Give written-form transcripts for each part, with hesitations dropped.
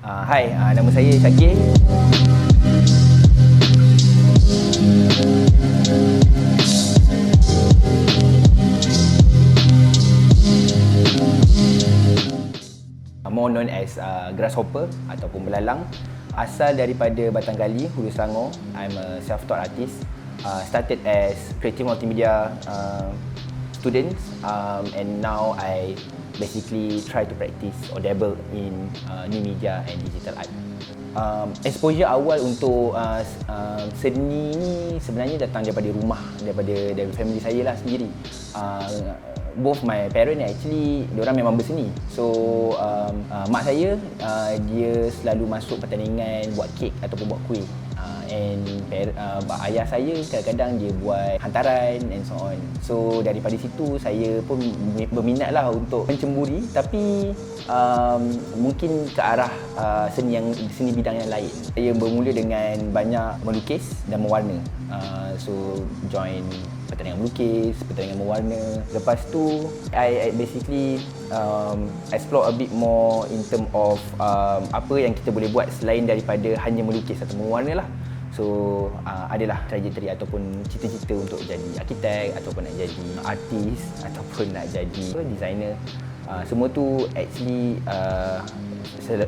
Hai, nama saya Shakir. More known as grasshopper ataupun belalang. Asal daripada Batanggali, Hulu Selangor. I'm a self-taught artist. Started as creative multimedia student, and now I basically try to practice or dabble in new media and digital art. Exposure awal untuk seni ni sebenarnya datang daripada rumah, dari family saya lah sendiri. Both my parents actually diorang memang berseni. So mak saya dia selalu masuk pertandingan buat kek ataupun buat kuih. And ayah saya kadang-kadang dia buat hantaran and so on. So daripada situ saya pun berminat lah untuk mencemburi, tapi mungkin ke arah seni bidang yang lain. Saya bermula dengan banyak melukis dan mewarna. So join pertandingan melukis, pertandingan mewarna. Lepas tu I basically explore a bit more in term of apa yang kita boleh buat selain daripada hanya melukis atau mewarna lah. So adalah tragedi ataupun cita-cita untuk jadi arkitek ataupun nak jadi artis ataupun nak jadi designer. Semua tu actually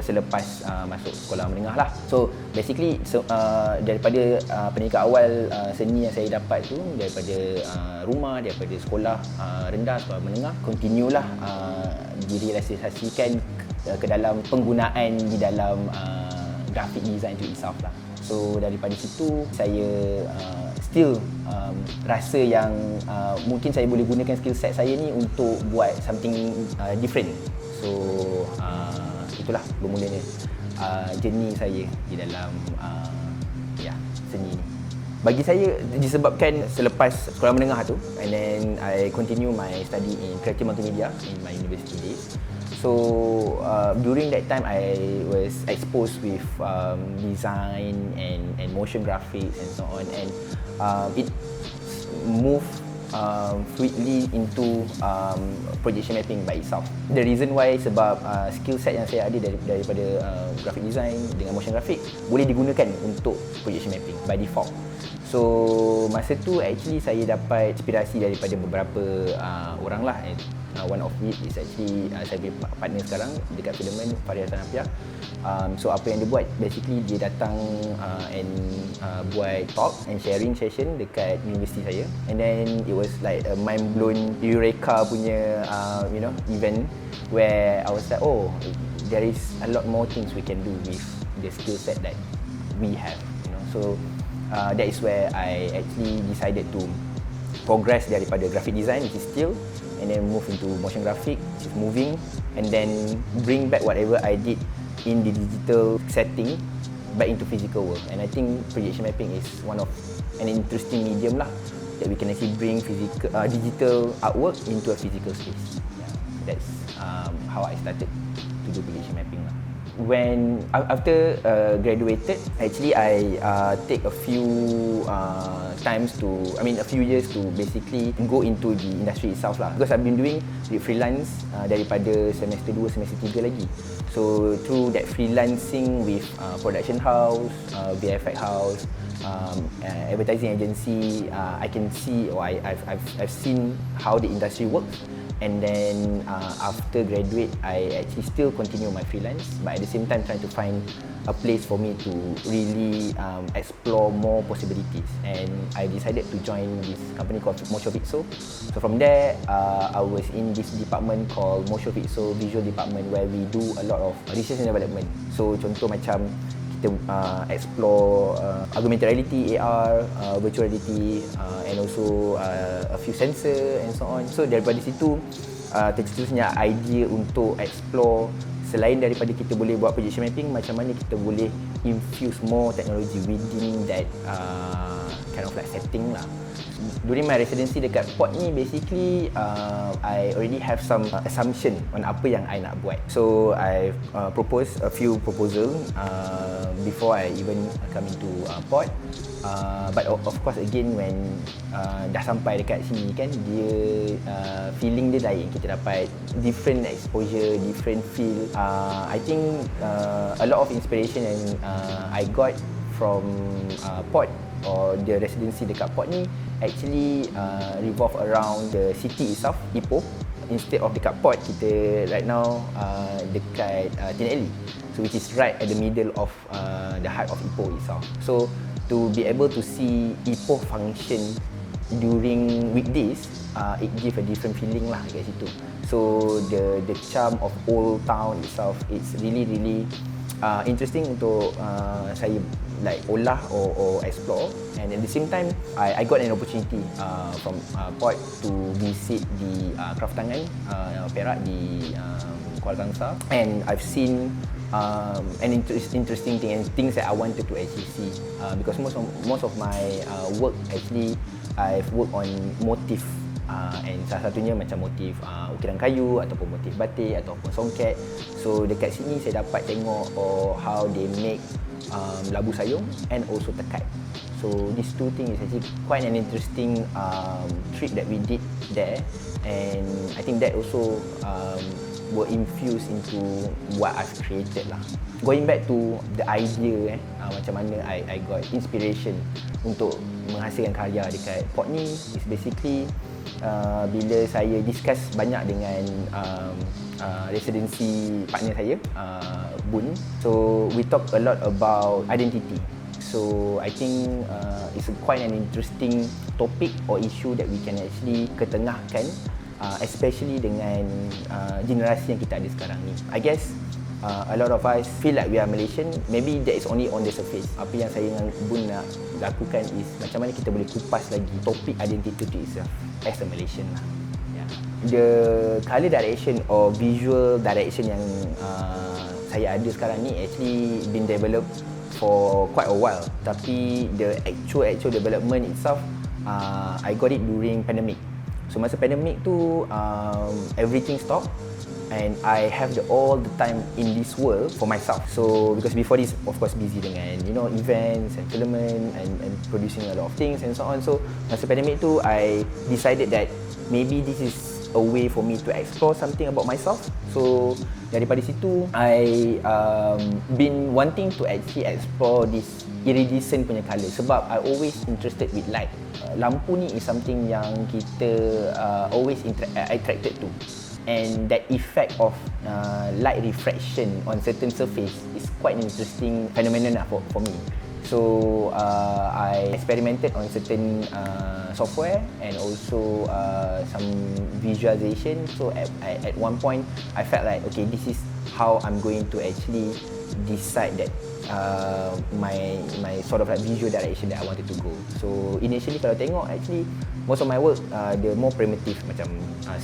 selepas masuk sekolah menengah lah. So basically daripada pendidikan awal seni yang saya dapat tu daripada rumah, daripada sekolah rendah, sekolah menengah, continue lah direalisasikan ke dalam penggunaan di dalam graphic design tu itself lah. So daripada situ saya still rasa yang mungkin saya boleh gunakan skill set saya ni untuk buat something different. So itulah bermulanya journey saya di dalam seni ni. Bagi saya disebabkan selepas sekolah menengah tu, and then I continue my study in creative multimedia in my university days. So during that time I was exposed with design and motion graphics and so on, and it moved fluidly into projection mapping by itself. The reason why sebab skill set yang saya ada daripada graphic design dengan motion graphic boleh digunakan untuk projection mapping by default. So masa tu actually saya dapat inspirasi daripada beberapa orang lah. One of it is actually saya punya partner sekarang dekat filmen, so apa yang dia buat, basically dia datang and buat talk and sharing session dekat universiti saya, and then it was like a mind blown eureka punya event where I was like, oh, there is a lot more things we can do with the skill set that we have, so that is where I actually decided to progress daripada graphic design, which is still, and then move into motion graphic, which is moving, and then bring back whatever I did in the digital setting back into physical world. And I think projection mapping is one of an interesting medium lah, that we can actually bring digital artwork into a physical space. Yeah, that's how I started to do projection mapping lah. When after graduated, actually I take a few years to basically go into the industry itself lah, because I've been doing the freelance daripada semester 2, semester 3 lagi. So through that freelancing with production house, VFX house, advertising agency, I can see, or I've seen how the industry works. And then after graduate, I actually still continue my freelance, but at the same time trying to find a place for me to really explore more possibilities. And I decided to join this company called Masuk PERCUMA. So from there, I was in this department called Masuk PERCUMA Visual Department, where we do a lot of research and development. So contoh macam kita explore augmented reality, AR, virtual reality, and also a few sensor and so on. So daripada situ tercetusnya idea untuk explore, selain daripada kita boleh buat projection mapping, macam mana kita boleh infuse more technology within that kind of like setting lah. During my residency dekat Port ni, basically I already have some assumption on apa yang I nak buat. So I propose a few proposal before I even come into Port. But of course again when dah sampai dekat sini kan, dia feeling dia lain. Kita dapat different exposure, different feel. I think a lot of inspiration yang I got from Port or the residency dekat Port ni actually revolve around the city itself, Ipoh. Instead of dekat Port, kita right now dekat Tinali, so which is right at the middle of the heart of Ipoh itself. So to be able to see Ipoh function during weekdays, it give a different feeling lah kat situ. So the charm of old town itself, it's really interesting untuk saya like olah or explore. And at the same time, I got an opportunity from Port to visit the craft tangan Perak di Kuala Kangsar, and I've seen an interesting thing and things that I wanted to actually see, because most of my work actually I've worked on motif, and salah satunya macam motif ukiran kayu ataupun motif batik ataupun songket. So dekat sini saya dapat tengok how they make labu sayung and also tekat. So these two things is actually quite an interesting trip that we did there, and I think that also were infused into what I've created lah. Going back to the idea macam mana I got inspiration untuk menghasilkan karya dekat Port ni is basically bila saya discuss banyak dengan residensi partner saya, Bun. So we talk a lot about identity. So I think it's quite an interesting topic or issue that we can actually ketengahkan, especially dengan generasi yang kita ada sekarang ni. I guess a lot of us feel like we are Malaysian. Maybe that is only on the surface. Apa yang saya dengan Bun nak lakukan is macam mana kita boleh kupas lagi topik identity to itself as a Malaysian lah. Yeah. The colour direction or visual direction yang saya ada sekarang ni actually been developed for quite a while. Tapi the actual development itself, I got it during pandemic. So masa pandemic tu everything stopped, and I have all the time in this world for myself. So because before this, of course, busy dengan events and filament and producing a lot of things and so on. So masa pandemic tu, I decided that maybe this is a way for me to explore something about myself. So daripada situ, I been wanting to actually explore this iridescent punya colour, sebab I always interested with light. Lampu ni is something yang kita always attracted to, and that effect of light refraction on certain surface is quite an interesting phenomenon for me. So I experimented on certain software and also some visualization. So at one point I felt like, okay, this is how I'm going to actually decide that my sort of like visual direction that I wanted to go. So initially kalau tengok, actually most of my work the more primitive, macam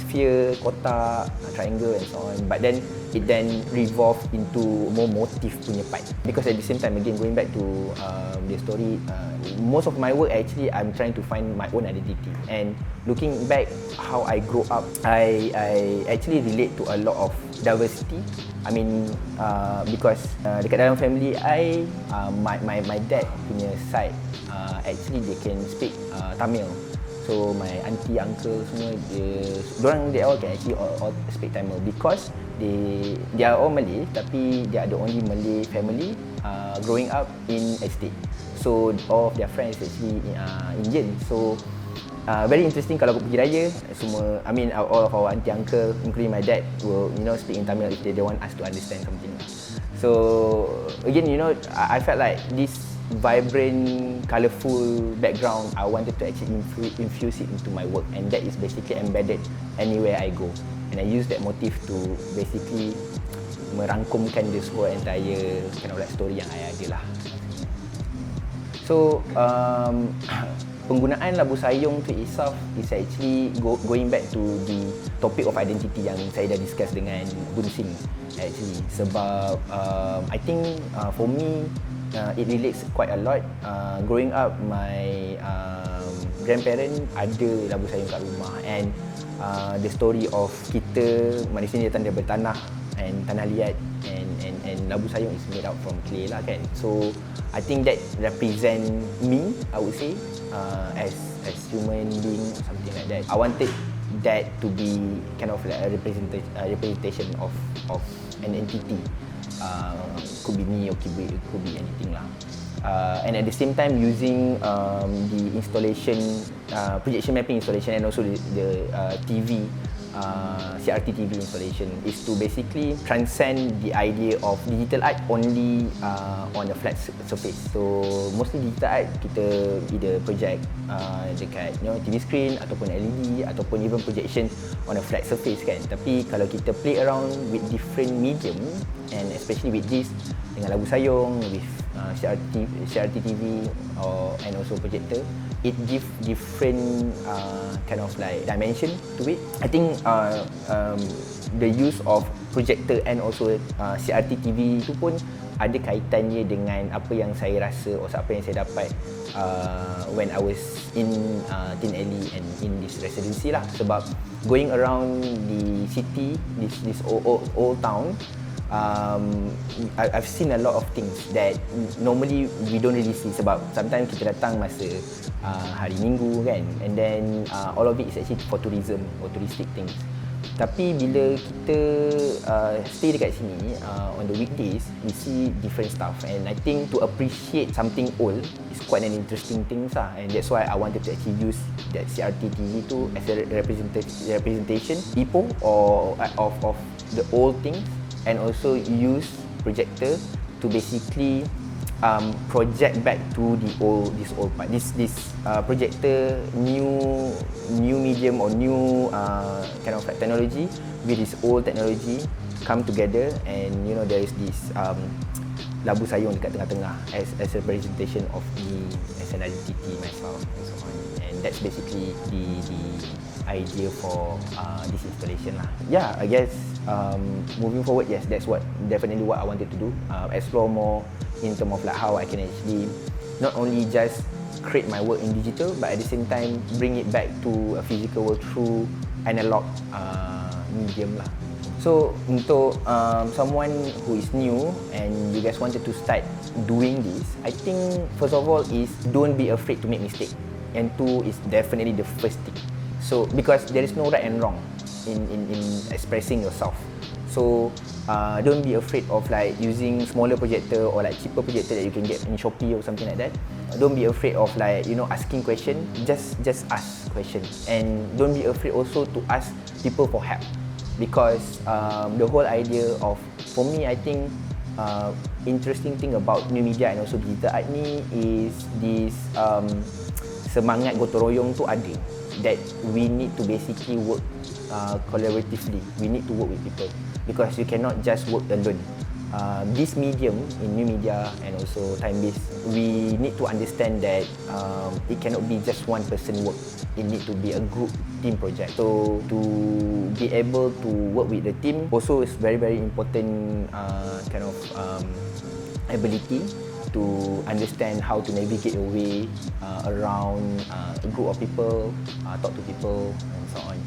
sphere, kotak, triangle and so on. But then it then revolved into more motif punya part. Because at the same time, again going back to the story, most of my work actually I'm trying to find my own identity. And looking back how I grew up, I actually relate to a lot of diversity. I mean because dekat dalam family I, my dad punya side actually they can speak Tamil. So my auntie, uncle semua they all can actually all speak Tamil because they are all Malay, tapi they are the only Malay family growing up in estate. So all of their friends actually Indian. So very interesting kalau pergi raya semua, I mean all of our auntie, uncle including my dad will speak in Tamil if they want us to understand something. So again, I felt like this vibrant, colourful background, I wanted to actually infuse it into my work, and that is basically embedded anywhere I go. And I use that motif to basically merangkumkan this whole entire kind of like story yang I ada lah. So penggunaan labu sayung to itself is actually going back to the topic of identity yang saya dah discuss dengan Bun Sing actually. Sebab I think for me it relates quite a lot. Growing up, my grandparent ada labu sayung kat rumah, and the story of kita manusia ni datang daripada tanah and tanah liat and labu sayong is made out from clay lah kan. So I think that represent me, I would say, as human being or something like that. I wanted that to be kind of like a representation of an entity. Could be me or could be anything lah. And at the same time using the installation, projection mapping installation, and also the TV, CRT TV installation is to basically transcend the idea of digital art only on a flat surface. So mostly digital art kita either project dekat TV screen ataupun LED ataupun even projection on a flat surface kan. Tapi kalau kita play around with different medium, and especially with this dengan labu sayong, with CRT TV and also projector, it give different kind of like dimension to it. I think the use of projector and also CRT TV itu pun ada kaitannya dengan apa yang saya rasa atau apa yang saya dapat when I was in Tin Alley and in this residency lah. Sebab going around the city, this old town, I've seen a lot of things that normally we don't really see. Sebab sometimes kita datang masa hari Minggu kan, and then all of it is actually for tourism or touristic things. Tapi bila kita stay dekat sini on the weekdays, we see different stuff, and I think to appreciate something old is quite an interesting thing lah. And that's why I wanted to actually use that CRT TV tu as a representation Ipoh or of the old things, and also use projector to basically project back to this old part. This projector new medium or new kind of like technology with this old technology come together, and there is this labu sayong dekat tengah-tengah as a representation of me as an identity myself and so on. And that's basically the idea for this installation lah. Yeah, I guess moving forward, yes, that's definitely what I wanted to do. Explore more in terms of like how I can actually not only just create my work in digital, but at the same time bring it back to a physical world through analog medium lah. So untuk someone who is new and you guys wanted to start doing this, I think first of all is don't be afraid to make mistake, and two is definitely the first thing. So because there is no right and wrong in expressing yourself. So don't be afraid of like using smaller projector or like cheaper projector that you can get in Shopee or something like that. Don't be afraid of like asking question. Just ask question, and don't be afraid also to ask people for help, because the whole idea of, for me, I think interesting thing about new media and also digital art ni is this semangat gotong royong tu ada, that we need to basically work collaboratively. We need to work with people, because you cannot just work alone. This medium, in new media and also time-based, we need to understand that it cannot be just one person work. It need to be a group team project. So to be able to work with the team also is very, very important kind of ability to understand how to navigate your way around a group of people, talk to people and so on.